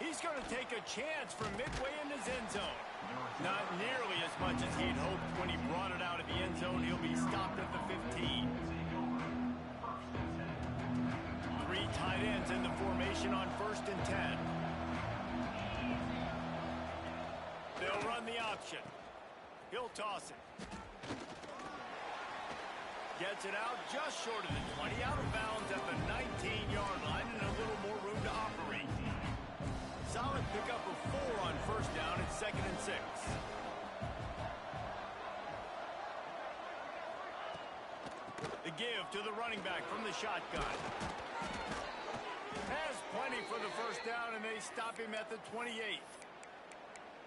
He's going to take a chance from midway in his end zone. Not nearly as much as he'd hoped when he brought it out of the end zone. He'll be stopped at the 15. 3 tight ends in the formation on 1st and 10. They'll run the option. He'll toss it. Gets it out just short of the 20, out of bounds at the 19-yard line, and a little more room to operate. Solid pickup of 4 on 1st down. It's 2nd and 6. The give to the running back from the shotgun. Has plenty for the 1st down, and they stop him at the 28.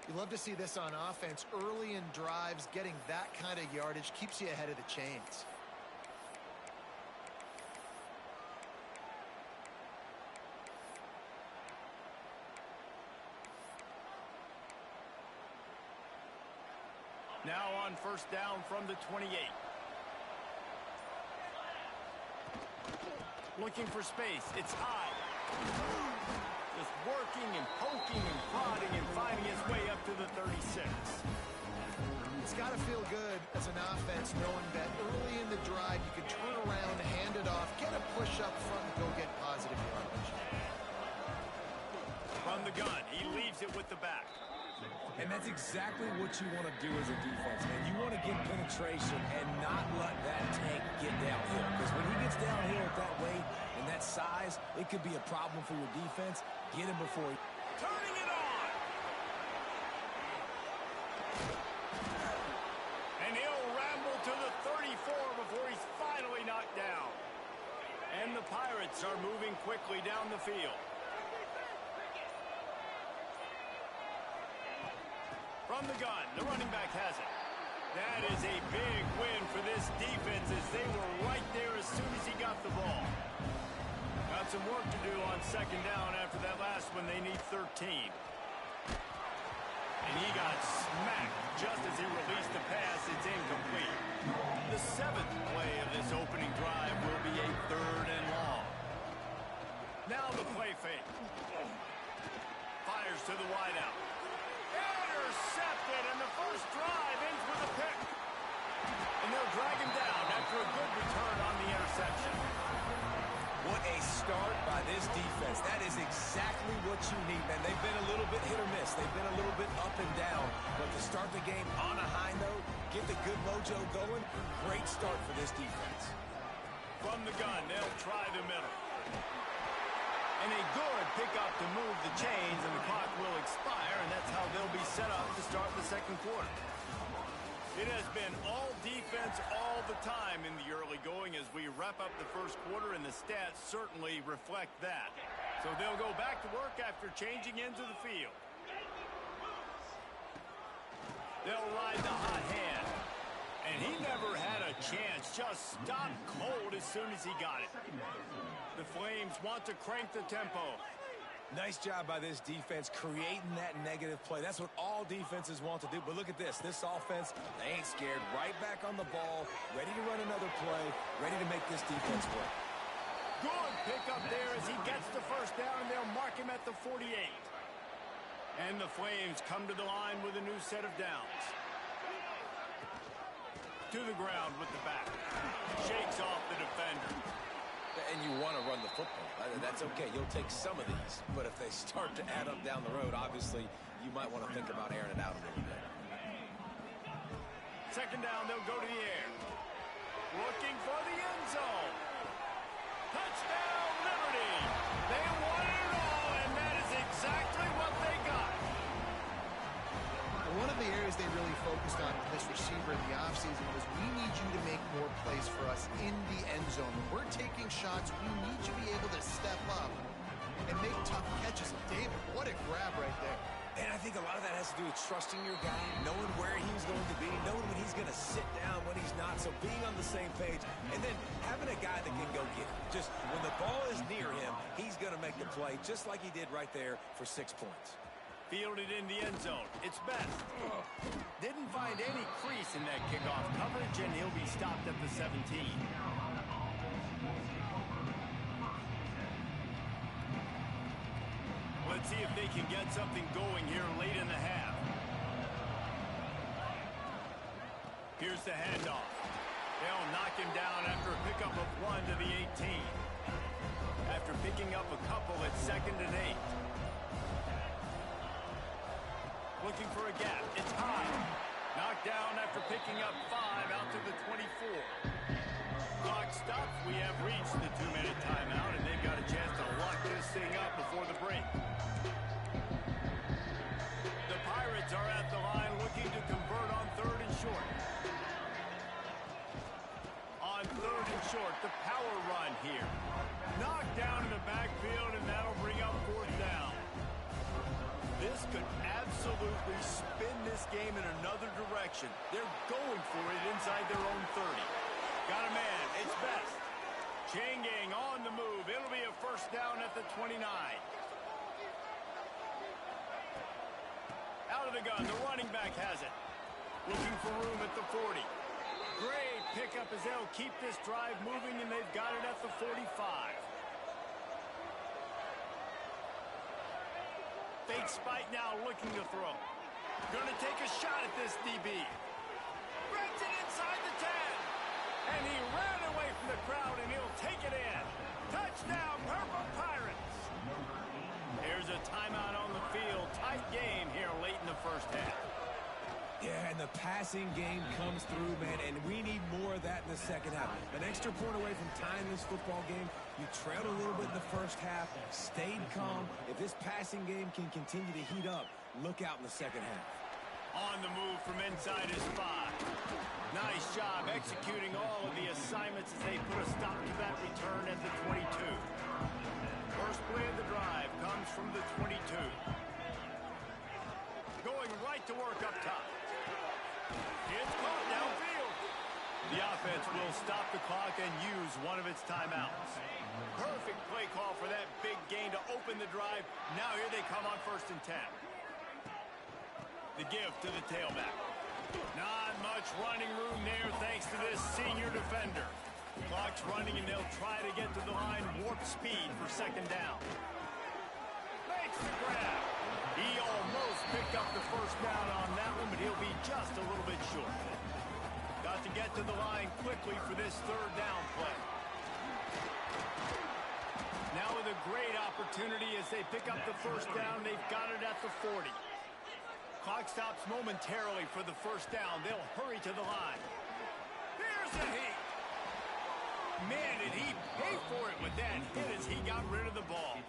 You love to see this on offense. Early in drives, getting that kind of yardage keeps you ahead of the chains. Now on 1st down from the 28. Looking for space. It's high. Just working and poking and prodding and finding his way up to the 36. It's got to feel good as an offense knowing that early in the drive you can turn around, hand it off, get a push up front, and go get positive yardage. From the gun, he leaves it with the back. And that's exactly what you want to do as a defense, man. You want to get penetration and not let that tank get downhill. Because when he gets downhill that way and that size, it could be a problem for your defense. Get him before he... Turning it on! And he'll ramble to the 34 before he's finally knocked down. And the Pirates are moving quickly down the field. From the gun, the running back has it. That is a big win for this defense as they were right there as soon as he got the ball. Got some work to do on 2nd down after that last one. They need 13. And he got smacked just as he released the pass. It's incomplete. The 7th play of this opening drive will be a 3rd and long. Now the play fake. Fires to the wideout. Intercepted, and the first drive ends with a pick. And they'll drag him down after a good return on the interception. What a start by this defense. That is exactly what you need, man. They've been a little bit hit or miss. They've been a little bit up and down. But to start the game on a high note, get the good mojo going, great start for this defense. From the gun, they'll try the middle. And a good pickup to move the chains, and the clock will expire, and that's how they'll be set up to start the 2nd quarter. It has been all defense all the time in the early going as we wrap up the 1st quarter, and the stats certainly reflect that. So they'll go back to work after changing into the field. They'll ride the hot hand. And he never had a chance, just stopped cold as soon as he got it. The Flames want to crank the tempo. Nice job by this defense creating that negative play. That's what all defenses want to do. But look at this. This offense, they ain't scared. Right back on the ball, ready to run another play, ready to make this defense work. Good pickup there as he gets the 1st down, and they'll mark him at the 48. And the Flames come to the line with a new set of downs. To the ground with the back. Shakes off the defender. And you want to run the football. That's okay. You'll take some of these. But if they start to add up down the road, obviously, you might want to think about airing it out a little bit. 2nd down, they'll go to the air. Looking for the end zone. Touchdown, Liberty. They wanted it all, and that is exactly what they got. One of the areas they really focused on with this receiver in the offseason was we need you to make more plays for us in the end zone. When we're taking shots, we need you to be able to step up and make tough catches. David, what a grab right there. And I think a lot of that has to do with trusting your guy, knowing where he's going to be, knowing when he's going to sit down, when he's not. So being on the same page, and then having a guy that can go get it. Just when the ball is near him, he's going to make the play, just like he did right there for 6 points. Fielded in the end zone. It's best. Didn't find any crease in that kickoff coverage, and he'll be stopped at the 17. Blitz see if they can get something going here late in the half. Here's the handoff. They'll knock him down after a pickup of 1 to the 18. After picking up a couple, it's 2nd and 8. Looking for a gap. It's high. Knocked down after picking up 5 out to the 24. Clock stops. We have reached the 2-minute timeout, and they've got a chance to lock this thing up before the break. The Pirates are at the line looking to convert on 3rd and short. On 3rd and short, the power run here. Knocked down in the backfield, and that'll bring up 4th down. This could absolutely spin this game in another direction. They're going for it inside their own 30. Got a man. It's Best. Chain gang on the move. It'll be a 1st down at the 29. Out of the gun. The running back has it. Looking for room at the 40. Great pickup as they'll keep this drive moving, and they've got it at the 45. Fake spike now, looking to throw. Gonna take a shot at this DB. Brings it inside the 10. And he ran away from the crowd, and he'll take it in. Touchdown, Purple Pirates. Here's a timeout on the field. Tight game here late in the 1st half. Yeah, and the passing game comes through, man, and we need more of that in the 2nd half. An extra point away from tying this football game. You trailed a little bit in the 1st half, stayed calm. If this passing game can continue to heat up, look out in the 2nd half. On the move from inside his 5. Nice job executing all of the assignments as they put a stop to that return at the 22. First play of the drive comes from the 22. Going right to work up top. It's caught downfield. The offense will stop the clock and use one of its timeouts. Perfect play call for that big gain to open the drive. Now here they come on 1st and 10. The give to the tailback. Not much running room there thanks to this senior defender. Clock's running, and they'll try to get to the line. Warp speed for 2nd down. Makes the grab. He almost picked up the 1st down on that one, but he'll be just a little bit short. Got to get to the line quickly for this 3rd down play. Now with a great opportunity as they pick up the 1st down, they've got it at the 40. Clock stops momentarily for the 1st down. They'll hurry to the line. Here's a hit. Man, did he pay for it with that hit as he got rid of the ball.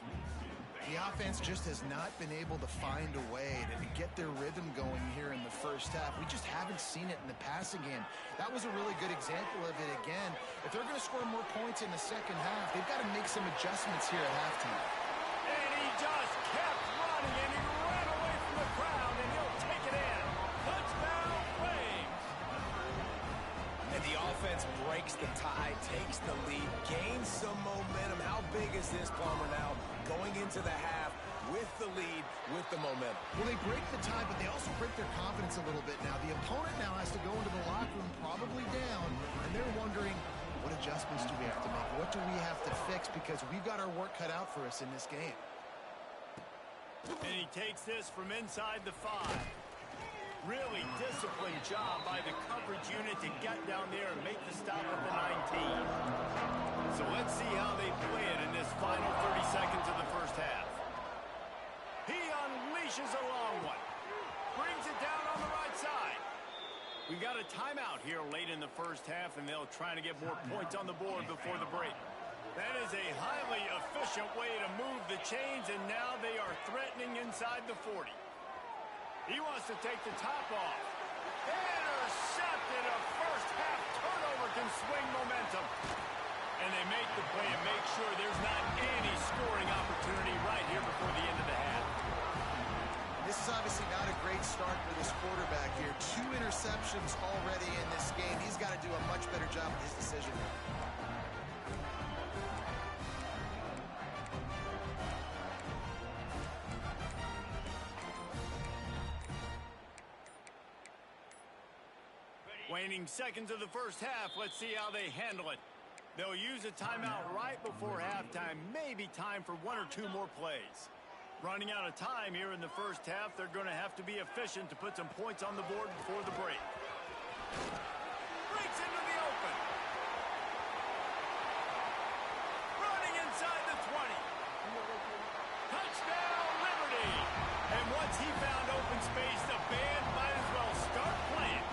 The offense just has not been able to find a way to get their rhythm going here in the 1st half. We just haven't seen it in the passing game. That was a really good example of it again. If they're going to score more points in the 2nd half, they've got to make some adjustments here at halftime. And he just kept running, and he ran away from the crowd, and he'll take it in. Touchdown, Flames. And the offense breaks the tie, takes the lead, gains some momentum. How big is this, Palmer, now? Going into the half with the lead, with the momentum. Well, they break the tie, but they also break their confidence a little bit now. The opponent now has to go into the locker room probably down, and they're wondering, what adjustments do we have to make? What do we have to fix? Because we've got our work cut out for us in this game. And he takes this from inside the 5. Really disciplined job by the coverage unit to get down there and make the stop at the 19. So let's see how they play it in this final 30 seconds of the 1st half. He unleashes a long one. Brings it down on the right side. We got a timeout here late in the 1st half, and they'll try to get more points on the board before the break. That is a highly efficient way to move the chains, and now they are threatening inside the 40. He wants to take the top off. Intercepted. A 1st half turnover can swing momentum. And they make the play and make sure there's not any scoring opportunity right here before the end of the half. This is obviously not a great start for this quarterback here. 2 interceptions already in this game. He's got to do a much better job with his decision. Waning seconds of the 1st half. Let's see how they handle it. They'll use a timeout right before halftime. Maybe time for 1 or 2 more plays. Running out of time here in the first half, they're going to have to be efficient to put some points on the board before the break. Breaks into the open. Running inside the 20. Touchdown, Liberty! And once he found open space, the band might as well start playing.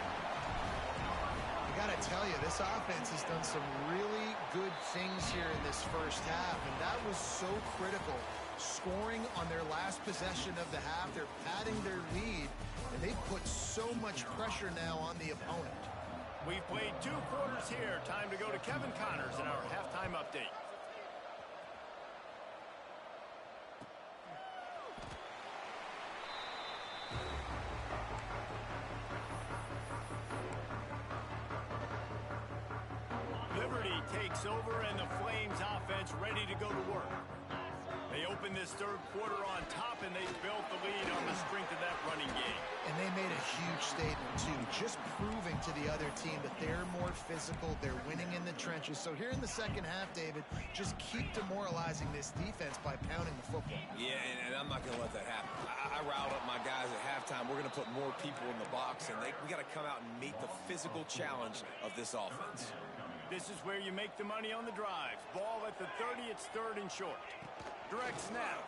I gotta tell you, this offense has done some really good things here in this first half, and that was so critical. Scoring on their last possession of the half, they're padding their lead, and they've put so much pressure now on the opponent. We've played 2 quarters here. Time to go to Kevin Connors in our halftime update. Liberty takes over, and the Flames offense ready to go to work. They opened this third quarter on top, and they built the lead on the strength of that running game. And they made a huge statement, too, just proving to the other team that they're more physical, they're winning in the trenches. So here in the second half, David, just keep demoralizing this defense by pounding the football. Yeah, and I'm not going to let that happen. I riled up my guys at halftime. We're going to put more people in the box, and we got to come out and meet the physical challenge of this offense. This is where you make the money on the drives. Ball at the 30, it's 3rd and short. Direct snap.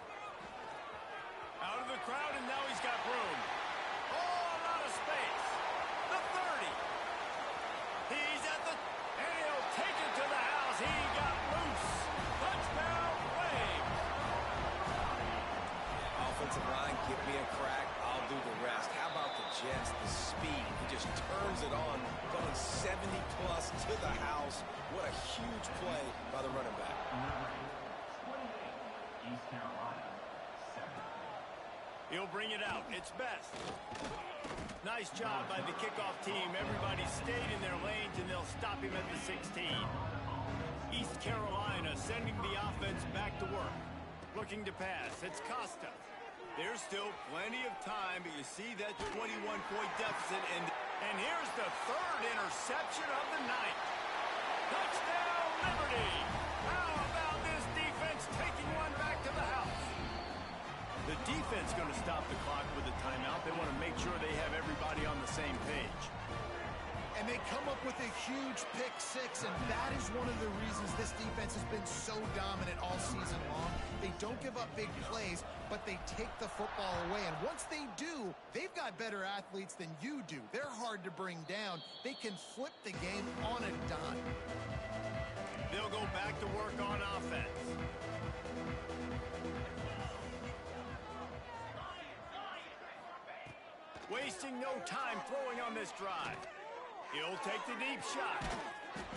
Out of the crowd, and now he's got room. Oh, a lot of space. The 30. He's at the... And he'll take it to the house. He got loose. Touchdown, Flames. Offensive line, give me a crack. I'll do the rest. How about the Jets, the speed? He just turns it on, going 70-plus to the house. What a huge play by the running back. He'll bring it out. It's Best. Nice job by the kickoff team. Everybody stayed in their lanes, and they'll stop him at the 16. East Carolina sending the offense back to work. Looking to pass. It's Costa. There's still plenty of time, but you see that 21-point deficit, and here's the 3rd interception of the night. Touchdown, Liberty! How about this defense taking one back to the house? The defense going to stop the clock with a timeout. They want to make sure they have everybody on the same page. And they come up with a huge pick 6, and that is one of the reasons this defense has been so dominant all season long. They don't give up big plays, but they take the football away. And once they do, they've got better athletes than you do. They're hard to bring down. They can flip the game on a dime. They'll go back to work on offense. Wasting no time throwing on this drive. He'll take the deep shot.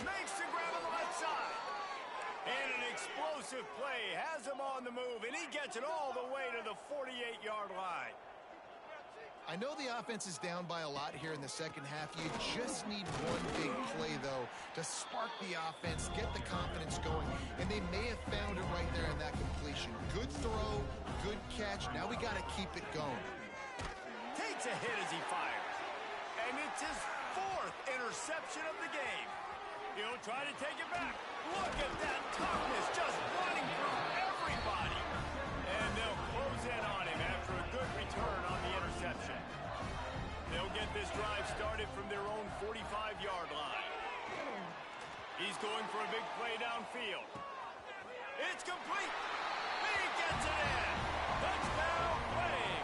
Makes the grab on the left side. And an explosive play has him on the move, and he gets it all the way to the 48-yard line. I know the offense is down by a lot here in the second half. You just need one big play, though, to spark the offense, get the confidence going, and they may have found it right there in that completion. Good throw, good catch. Now we got to keep it going. Takes a hit as he fires. And it's his 4th interception of the game. He'll try to take it back. Look at that toughness, just running through everybody. And they'll close in on him after a good return on the interception. They'll get this drive started from their own 45-yard line. He's going for a big play downfield. It's complete. He gets it in. Touchdown, Flames.